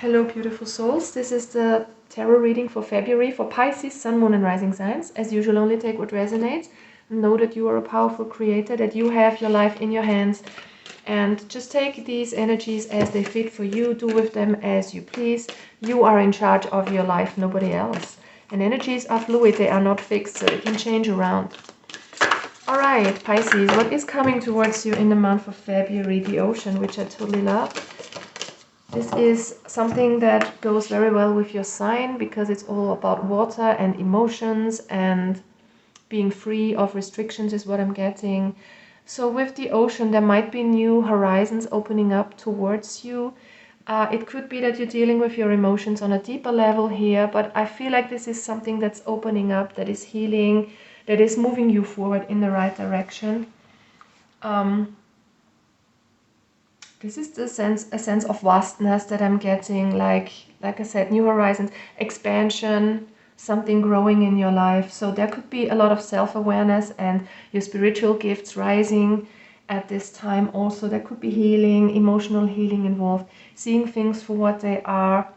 Hello, beautiful souls. This is the tarot reading for February for Pisces, Sun, Moon, and Rising signs. As usual, only take what resonates. Know that you are a powerful creator, that you have your life in your hands. And just take these energies as they fit for you. Do with them as you please. You are in charge of your life, nobody else. And energies are fluid, they are not fixed, so they can change around. Alright, Pisces, what is coming towards you in the month of February? The ocean, which I totally love. This is something that goes very well with your sign because it's all about water and emotions and being free of restrictions is what I'm getting. So with the ocean, there might be new horizons opening up towards you. It could be that you're dealing with your emotions on a deeper level here, but I feel like this is something that's opening up, that is healing, that is moving you forward in the right direction. This is a sense of vastness that I'm getting, like I said, new horizons, expansion, something growing in your life. So there could be a lot of self-awareness and your spiritual gifts rising at this time. Also, there could be healing, emotional healing involved, seeing things for what they are.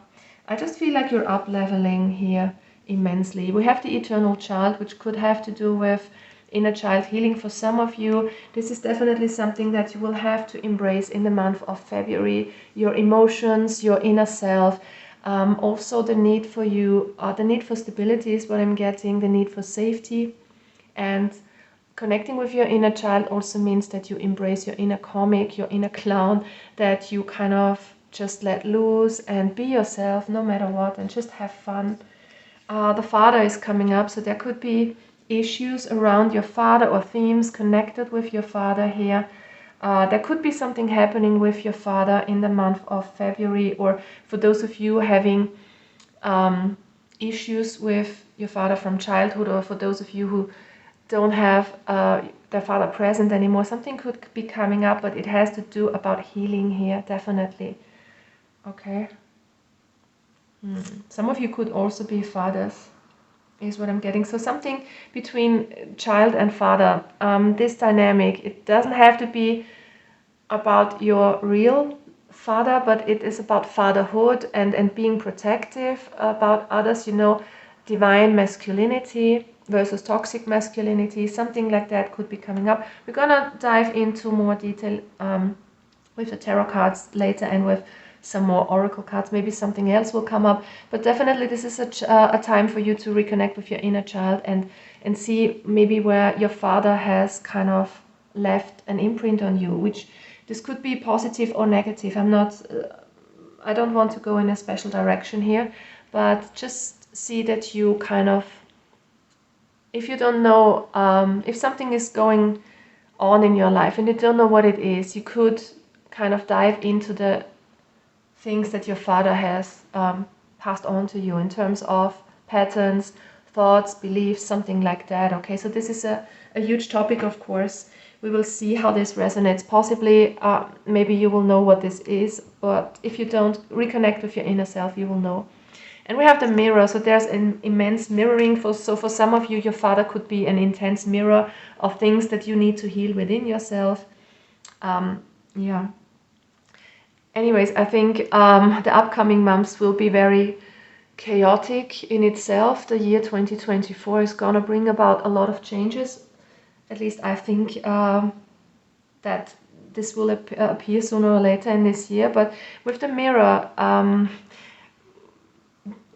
I just feel like you're up-leveling here immensely. We have the eternal child, which could have to do with inner child healing for some of you. This is definitely something that you will have to embrace in the month of February. Your emotions, your inner self, also the need for you, the need for stability is what I'm getting, the need for safety. And connecting with your inner child also means that you embrace your inner comic, your inner clown, that you kind of just let loose and be yourself no matter what and just have fun. The father is coming up, so there could be issues around your father or themes connected with your father here. There could be something happening with your father in the month of February, or for those of you having issues with your father from childhood, or for those of you who don't have their father present anymore, something could be coming up, but it has to do about healing here, definitely. Okay. Some of you could also be fathers, is what I'm getting. So something between child and father, this dynamic, it doesn't have to be about your real father, but it is about fatherhood and being protective about others, you know, divine masculinity versus toxic masculinity, something like that could be coming up. We're gonna dive into more detail with the tarot cards later and with some more oracle cards. Maybe something else will come up, but definitely this is a time for you to reconnect with your inner child and see maybe where your father has kind of left an imprint on you, which this could be positive or negative. I don't want to go in a special direction here, but just see that you kind of, if you don't know, if something is going on in your life and you don't know what it is, you could kind of dive into the things that your father has passed on to you in terms of patterns, thoughts, beliefs, something like that. Okay, so this is a huge topic, of course. We will see how this resonates. Possibly, maybe you will know what this is, but if you don't reconnect with your inner self, you will know. And we have the mirror, so there's an immense mirroring. So for some of you, your father could be an intense mirror of things that you need to heal within yourself. Yeah. Anyways, I think the upcoming months will be very chaotic in itself. The year 2024 is gonna bring about a lot of changes. At least I think that this will appear sooner or later in this year. But with the mirror,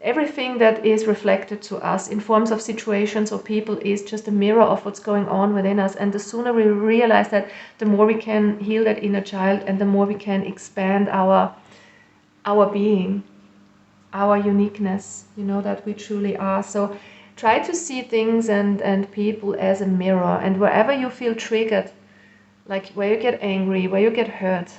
everything that is reflected to us in forms of situations or people is just a mirror of what's going on within us. And the sooner we realize that, the more we can heal that inner child and the more we can expand our being, our uniqueness, you know, that we truly are. So try to see things and people as a mirror, and wherever you feel triggered, like where you get angry, where you get hurt,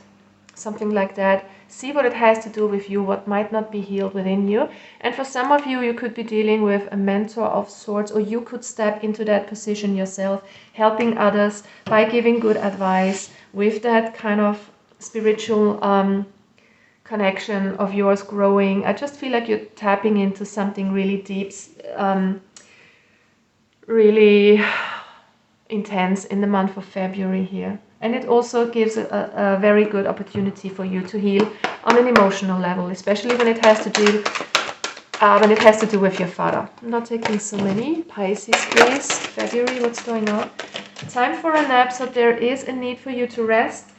something like that, see what it has to do with you, what might not be healed within you. And for some of you, you could be dealing with a mentor of sorts, or you could step into that position yourself, helping others by giving good advice with that kind of spiritual connection of yours growing. I just feel like you're tapping into something really deep, really intense in the month of February here. And it also gives a very good opportunity for you to heal on an emotional level, especially when it has to do with your father. I'm not taking so many. Pisces, please. February, what's going on? Time for a nap, so there is a need for you to rest.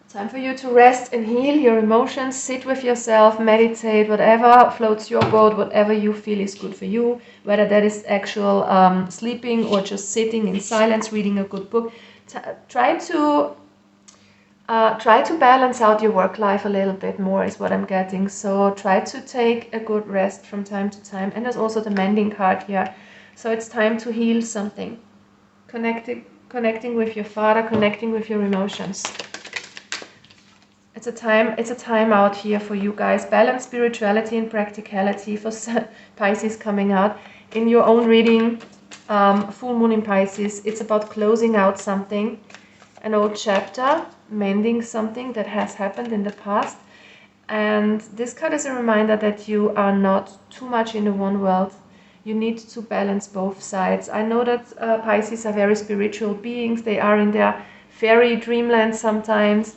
Time for you to rest and heal your emotions, sit with yourself, meditate, whatever floats your boat, whatever you feel is good for you, whether that is actual sleeping or just sitting in silence, reading a good book. Try to balance out your work life a little bit more is what I'm getting. So try to take a good rest from time to time. And there's also the mending card here. So it's time to heal something. Connecting with your father, connecting with your emotions. It's a time out here for you guys. Balance spirituality and practicality for Pisces coming out. In your own reading, full moon in Pisces, it's about closing out something, an old chapter, mending something that has happened in the past. And this card is a reminder that you are not too much in the one world. You need to balance both sides. I know that Pisces are very spiritual beings. They are in their fairy dreamland sometimes.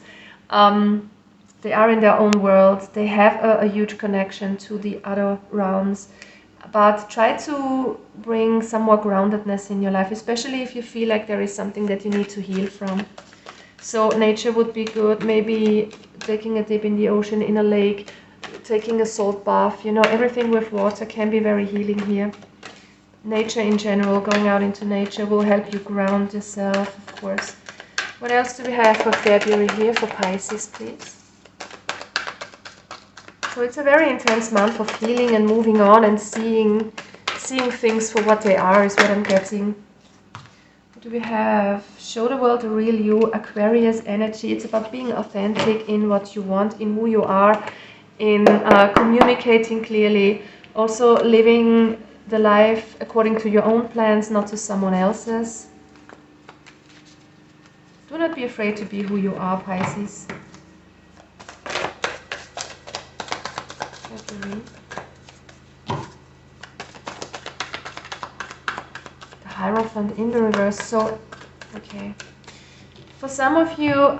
They are in their own world. They have a huge connection to the other realms. But try to bring some more groundedness in your life, especially if you feel like there is something that you need to heal from. So nature would be good. Maybe taking a dip in the ocean, in a lake, taking a salt bath. You know, everything with water can be very healing here. Nature in general, going out into nature will help you ground yourself, of course. What else do we have for February here for Pisces, please? So it's a very intense month of healing and moving on and seeing things for what they are is what I'm getting. What do we have? Show the world the real you, Aquarius energy. It's about being authentic in what you want, in who you are, in communicating clearly, also living the life according to your own plans, not to someone else's. Do not be afraid to be who you are, Pisces. The Hierophant in the reverse. So, okay. For some of you,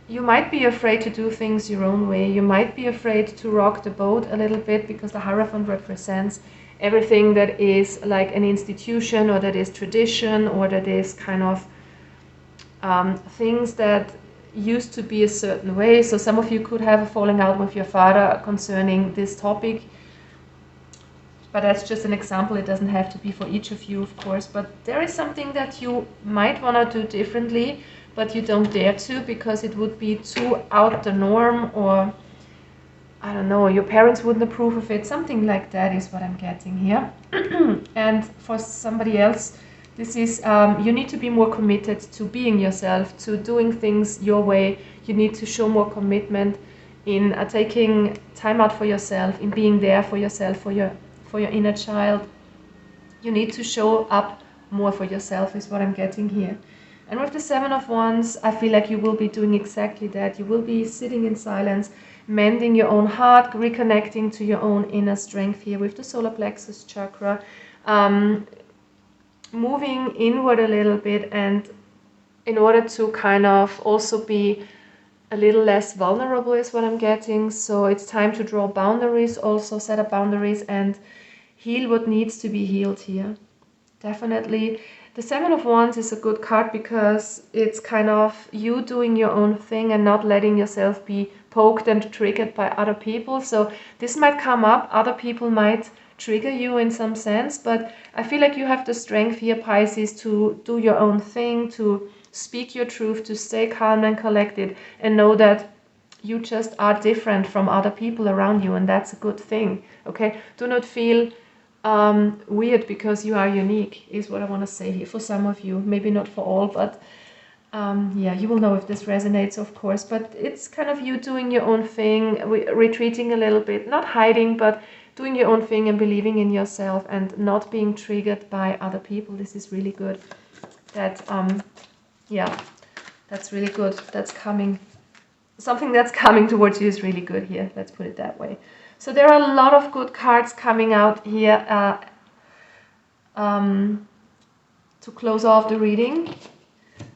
you might be afraid to do things your own way. You might be afraid to rock the boat a little bit because the Hierophant represents everything that is like an institution or that is tradition or that is kind of things that used to be a certain way. So some of you could have a falling out with your father concerning this topic. But that's just an example. It doesn't have to be for each of you, of course. But there is something that you might want to do differently, but you don't dare to because it would be too out the norm, or I don't know, your parents wouldn't approve of it. Something like that is what I'm getting here. And for somebody else, this is, you need to be more committed to being yourself, to doing things your way. You need to show more commitment in taking time out for yourself, in being there for yourself, for your inner child. You need to show up more for yourself is what I'm getting here. And with the Seven of Wands, I feel like you will be doing exactly that. You will be sitting in silence, mending your own heart, reconnecting to your own inner strength here with the solar plexus chakra, moving inward a little bit, and in order to kind of also be a little less vulnerable is what I'm getting. So it's time to draw boundaries, also set up boundaries and heal what needs to be healed here. Definitely. The Seven of Wands is a good card because it's kind of you doing your own thing and not letting yourself be poked and triggered by other people. So this might come up, other people might trigger you in some sense, but I feel like you have the strength here, Pisces, to do your own thing, to speak your truth, to stay calm and collected, and know that you just are different from other people around you, and that's a good thing. Okay, do not feel weird because you are unique is what I want to say here for some of you, maybe not for all, but yeah, you will know if this resonates, of course. But it's kind of you doing your own thing, retreating a little bit, not hiding, but doing your own thing and believing in yourself and not being triggered by other people. This is really good. That yeah, that's really good. That's coming, something that's coming towards you is really good here. Let's put it that way. So there are a lot of good cards coming out here. to close off the reading,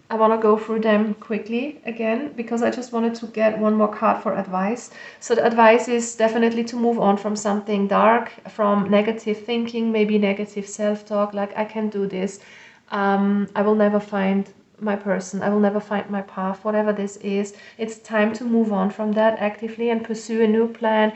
I want to go through them quickly again, because I just wanted to get one more card for advice. So the advice is definitely to move on from something dark, from negative thinking, maybe negative self-talk, like I can do this, I will never find my person, I will never find my path, whatever this is. It's time to move on from that actively and pursue a new plan.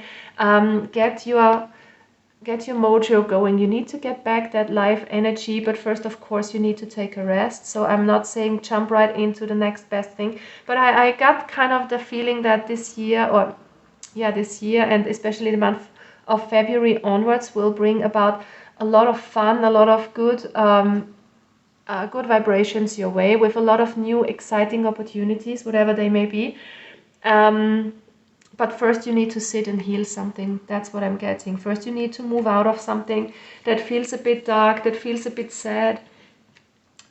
Get your mojo going. You need to get back that life energy, but first, of course, you need to take a rest. So I'm not saying jump right into the next best thing, but I got kind of the feeling that this year, and especially the month of February onwards, will bring about a lot of fun, a lot of good vibrations your way, with a lot of new exciting opportunities, whatever they may be. But first you need to sit and heal something. That's what I'm getting. First you need to move out of something that feels a bit dark, that feels a bit sad,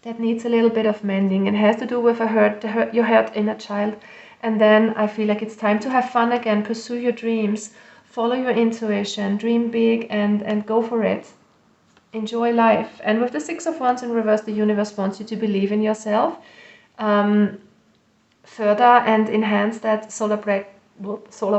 that needs a little bit of mending, and has to do with your hurt inner child. And then I feel like it's time to have fun again, pursue your dreams, follow your intuition, dream big, and go for it. Enjoy life. And with the Six of Wands in reverse, the universe wants you to believe in yourself, further and enhance that solar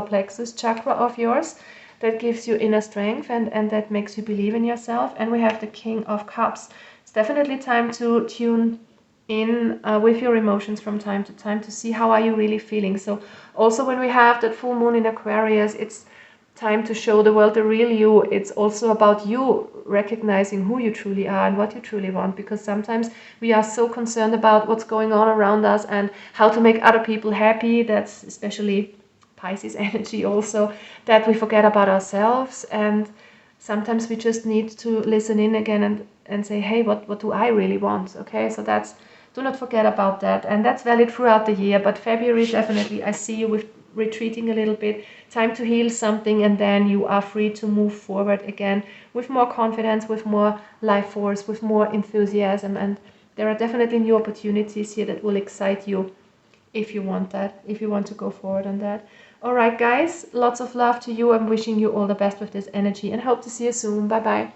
plexus chakra of yours, that gives you inner strength and that makes you believe in yourself. And we have the King of Cups. It's definitely time to tune in with your emotions from time to time, to see how are you really feeling. So also when we have that full moon in Aquarius, it's time to show the world the real you. It's also about you recognizing who you truly are and what you truly want, because sometimes we are so concerned about what's going on around us and how to make other people happy. That's especially Pisces energy also, that we forget about ourselves. And sometimes we just need to listen in again and say, hey, what do I really want? Okay, so do not forget about that. And that's valid throughout the year, but February definitely, I see you with retreating a little bit, time to heal something, and then you are free to move forward again with more confidence, with more life force, with more enthusiasm. And there are definitely new opportunities here that will excite you if you want that, if you want to go forward on that. All right, guys, lots of love to you. I'm wishing you all the best with this energy and hope to see you soon. Bye bye.